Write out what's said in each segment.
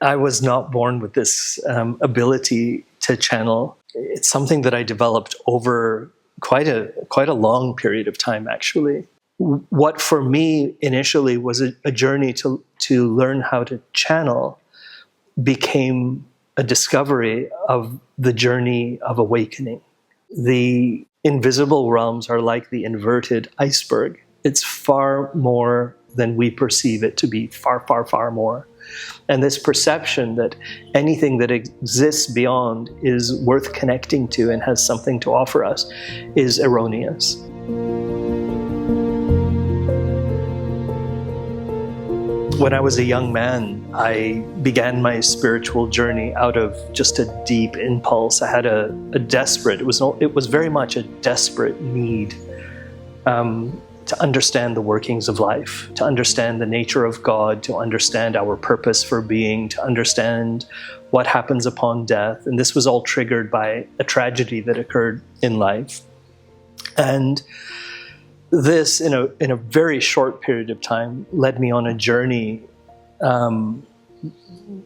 I was not born with this ability to channel. It's something that I developed over quite a long period of time, actually. What for me initially was a journey to learn how to channel became a discovery of the journey of awakening. The invisible realms are like the inverted iceberg. It's far more than we perceive it to be, far, far, far more. And this perception that anything that exists beyond is worth connecting to and has something to offer us is erroneous. When I was a young man, I began my spiritual journey out of just a deep impulse. I had a desperate, it was very much a desperate need to understand the workings of life, to understand the nature of God, to understand our purpose for being, to understand what happens upon death. And this was all triggered by a tragedy that occurred in life. And this, in a very short period of time, led me on a journey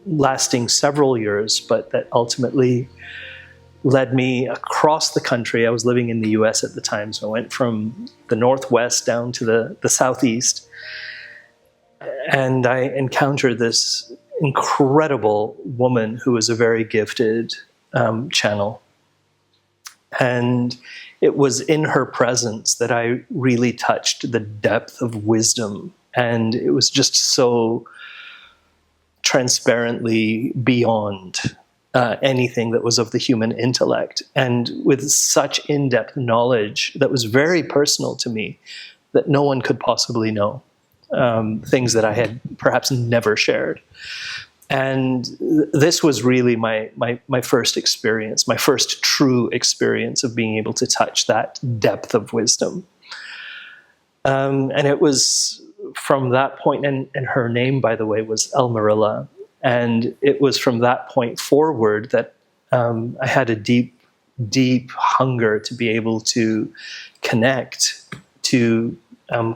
lasting several years, but that ultimately led me across the country. I was living in the US at the time, so I went from the Northwest down to the Southeast. And I encountered this incredible woman who was a very gifted channel. And it was in her presence that I really touched the depth of wisdom. And it was just so transparently beyond anything that was of the human intellect, and with such in-depth knowledge that was very personal to me that no one could possibly know, things that I had perhaps never shared. And this was really my first experience, my first true experience of being able to touch that depth of wisdom. And it was from that point, and her name, by the way, was Elmarilla. And it was from that point forward that I had a deep, deep hunger to be able to connect to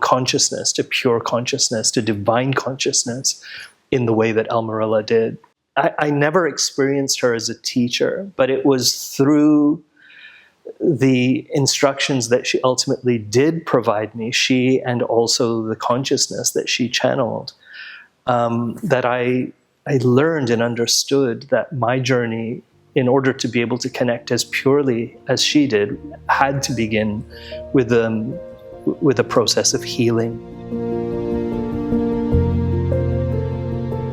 consciousness, to pure consciousness, to divine consciousness in the way that Elmarilla did. I never experienced her as a teacher, but it was through the instructions that she ultimately did provide me, she and also the consciousness that she channeled, that I learned and understood that my journey, in order to be able to connect as purely as she did, had to begin with a process of healing.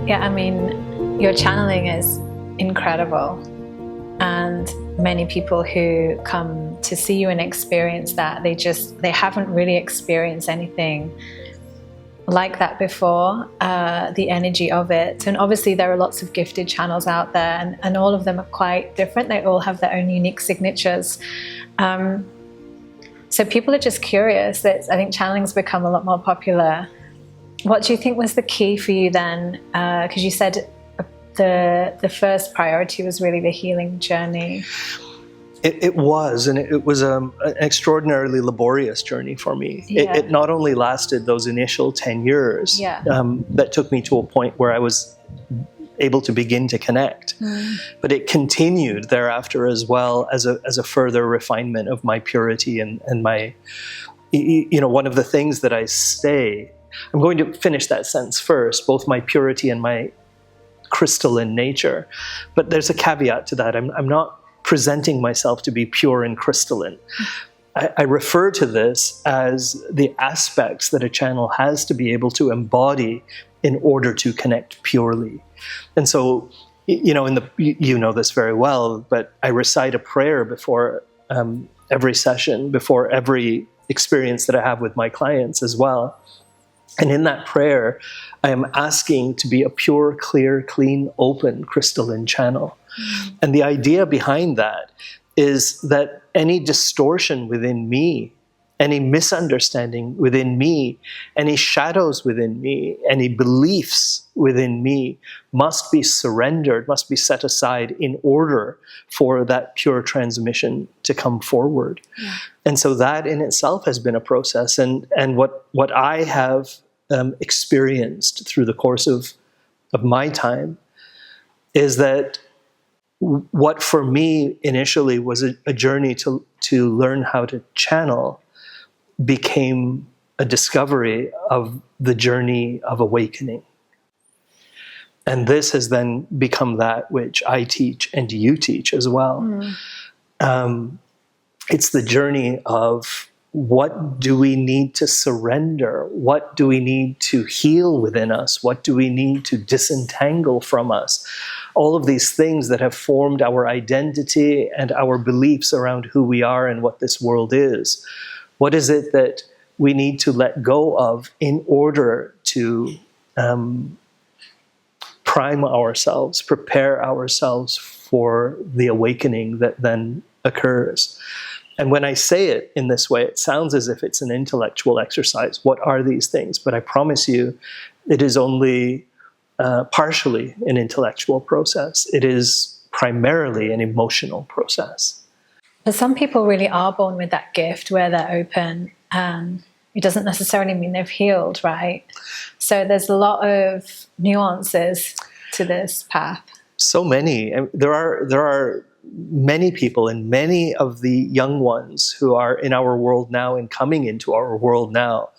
Yeah, I mean, your channeling is incredible. And many people who come to see you and experience that, they haven't really experienced anything like that before, the energy of it. And obviously there are lots of gifted channels out there, and all of them are quite different. They all have their own unique signatures. So people are just curious. I think channeling's become a lot more popular. What do you think was the key for you then? Because you said the first priority was really the healing journey. It was, and it was an extraordinarily laborious journey for me. Yeah. It not only lasted those initial 10 years, that took me to a point where I was able to begin to connect, but it continued thereafter as well as a further refinement of my purity and my, one of the things that I say, I'm going to finish that sentence first, both my purity and my crystalline nature, but there's a caveat to that. I'm not presenting myself to be pure and crystalline. I refer to this as the aspects that a channel has to be able to embody in order to connect purely. And so, you know this very well, but I recite a prayer before every session, before every experience that I have with my clients as well. And in that prayer, I am asking to be a pure, clear, clean, open, crystalline channel. And the idea behind that is that any distortion within me, any misunderstanding within me, any shadows within me, any beliefs within me must be surrendered, must be set aside in order for that pure transmission to come forward. Yeah. And so that in itself has been a process. And what I have experienced through the course of my time is that what for me initially was a journey to learn how to channel became a discovery of the journey of awakening. And this has then become that which I teach and you teach as well. It's the journey of what do we need to surrender? What do we need to heal within us? What do we need to disentangle from us? All of these things that have formed our identity and our beliefs around who we are and what this world is. What is it that we need to let go of in order to prime ourselves, prepare ourselves for the awakening that then occurs? And when I say it in this way, it sounds as if it's an intellectual exercise. What are these things? But I promise you, it is only partially an intellectual process. It is primarily an emotional process. But some people really are born with that gift where they're open, and it doesn't necessarily mean they've healed, right? So there's a lot of nuances to this path. So many. There are many people, and many of the young ones who are in our world now and coming into our world now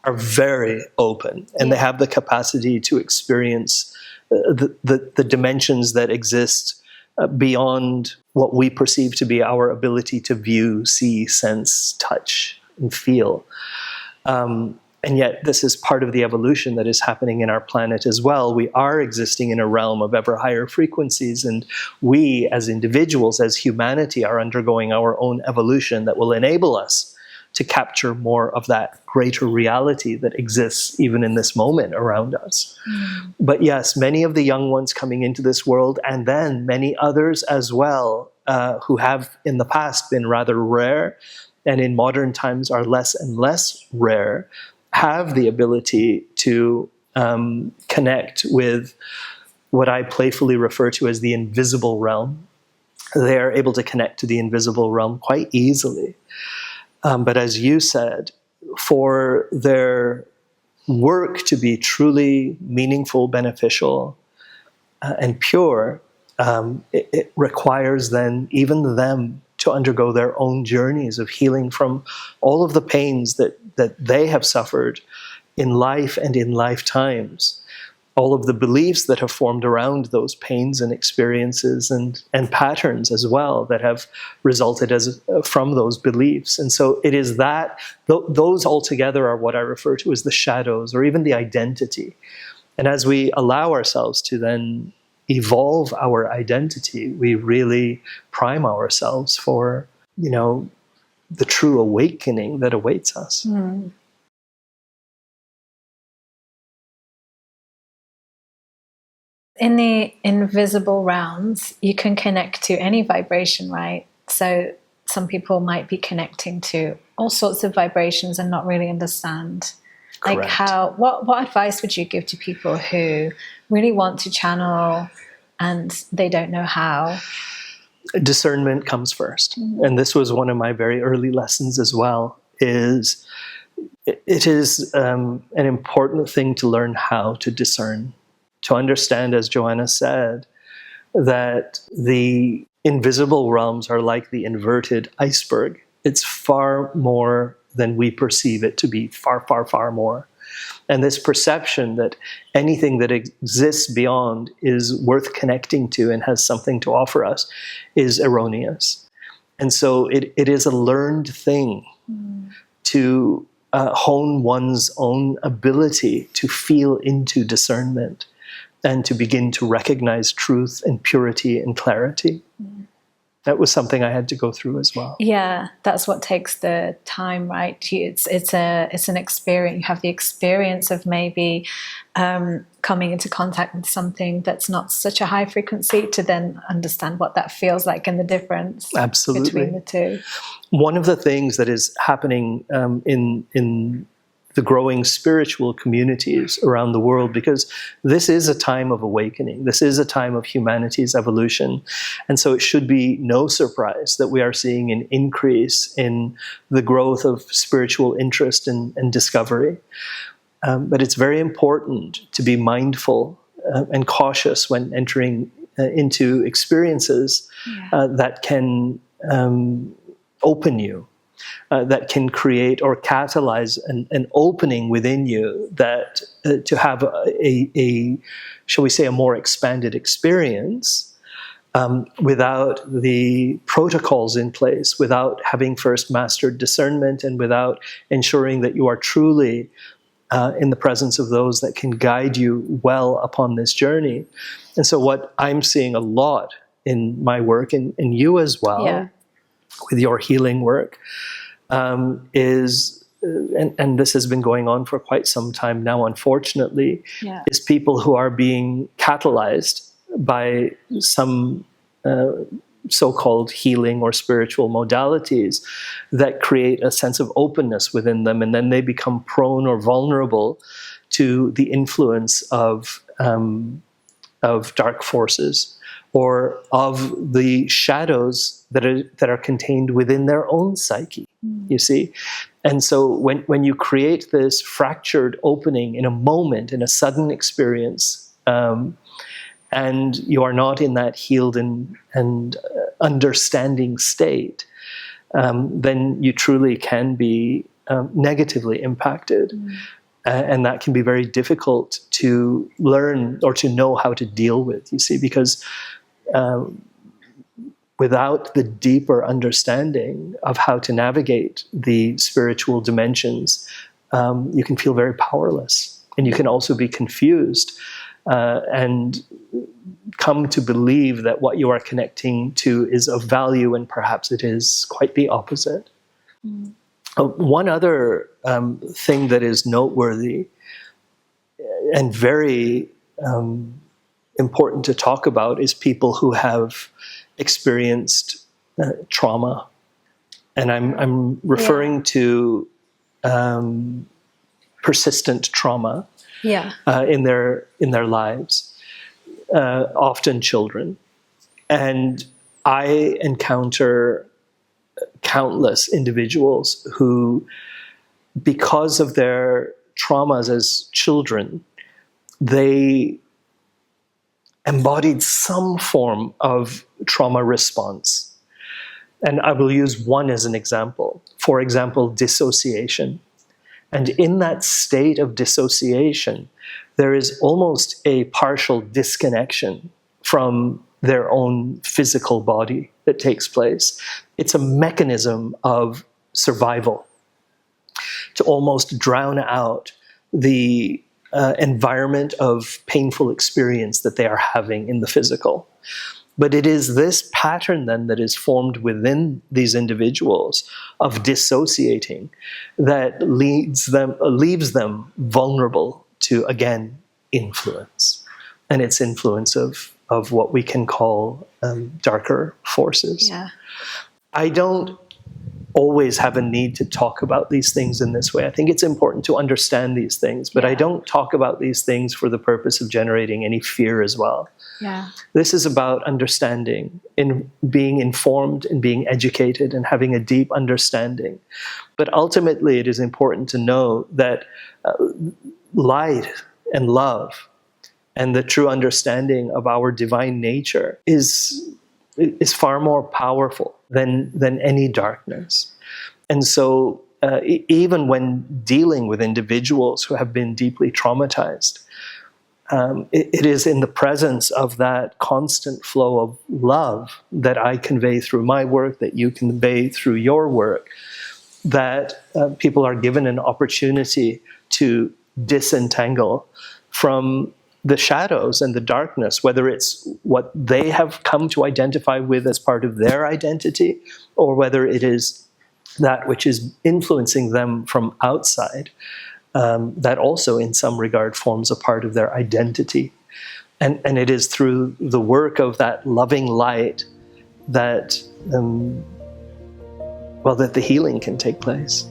are very open, and they have the capacity to experience the dimensions that exist beyond what we perceive to be our ability to view, see, sense, touch, and feel. And yet this is part of the evolution that is happening in our planet as well. We are existing in a realm of ever higher frequencies, and we as individuals, as humanity, are undergoing our own evolution that will enable us to capture more of that greater reality that exists even in this moment around us. But yes, many of the young ones coming into this world, and then many others as well, who have in the past been rather rare, and in modern times are less and less rare, have the ability to connect with what I playfully refer to as the invisible realm. They are able to connect to the invisible realm quite easily. But as you said, for their work to be truly meaningful, beneficial, and pure, it requires then even them to undergo their own journeys of healing from all of the pains that they have suffered in life and in lifetimes, all of the beliefs that have formed around those pains and experiences and patterns as well that have resulted from those beliefs. And so it is that, those altogether are what I refer to as the shadows, or even the identity. And as we allow ourselves to then evolve our identity, we really prime ourselves for, the true awakening that awaits us. In the invisible realms, you can connect to any vibration, right? So some people might be connecting to all sorts of vibrations and not really understand. Correct. Like what advice would you give to people who really want to channel and they don't know how? Discernment comes first. And this was one of my very early lessons as well, it is an important thing to learn how to discern, to understand, as Joanna said, that the invisible realms are like the inverted iceberg. It's far more than we perceive it to be, far, far, far more. And this perception that anything that exists beyond is worth connecting to and has something to offer us is erroneous. And so it is a learned thing to hone one's own ability to feel into discernment and to begin to recognize truth and purity and clarity. That was something I had to go through as well. Yeah, that's what takes the time, right? It's an experience. You have the experience of maybe coming into contact with something that's not such a high frequency to then understand what that feels like and the difference between the two. One of the things that is happening in the growing spiritual communities around the world, because this is a time of awakening. This is a time of humanity's evolution. And so it should be no surprise that we are seeing an increase in the growth of spiritual interest and discovery. But it's very important to be mindful and cautious when entering into experiences that can open you, that can create or catalyze an opening within you that to have a, shall we say, a more expanded experience without the protocols in place, without having first mastered discernment, and without ensuring that you are truly in the presence of those that can guide you well upon this journey. And so what I'm seeing a lot in my work, and you as well, with your healing work, is, and this has been going on for quite some time now, unfortunately, is people who are being catalyzed by some so-called healing or spiritual modalities that create a sense of openness within them, and then they become prone or vulnerable to the influence of dark forces or of the shadows that are contained within their own psyche. You see, and so when you create this fractured opening in a moment, in a sudden experience, and you are not in that healed and understanding state, then you truly can be negatively impacted. And that can be very difficult to learn or to know how to deal with, you see, because without the deeper understanding of how to navigate the spiritual dimensions, you can feel very powerless. And you can also be confused and come to believe that what you are connecting to is of value, and perhaps it is quite the opposite. One other thing that is noteworthy and very important to talk about is people who have experienced trauma. And I'm referring to persistent trauma in their lives, often children. And I encounter countless individuals who, because of their traumas as children, they embodied some form of trauma response. And I will use one as an example. For example, dissociation. And in that state of dissociation, there is almost a partial disconnection from their own physical body that takes place. It's a mechanism of survival to almost drown out the environment of painful experience that they are having in the physical. But it is this pattern then that is formed within these individuals of dissociating that leaves them vulnerable to, again, influence. And it's influence of what we can call darker forces. I don't always have a need to talk about these things in this way. I think it's important to understand these things, but I don't talk about these things for the purpose of generating any fear as well. This is about understanding, in being informed and being educated and having a deep understanding. But ultimately, it is important to know that light and love and the true understanding of our divine nature is far more powerful than any darkness. And so even when dealing with individuals who have been deeply traumatized, it is in the presence of that constant flow of love that I convey through my work, that you convey through your work, that people are given an opportunity to disentangle from the shadows and the darkness, whether it's what they have come to identify with as part of their identity, or whether it is that which is influencing them from outside, that also in some regard forms a part of their identity. And it is through the work of that loving light that, that the healing can take place.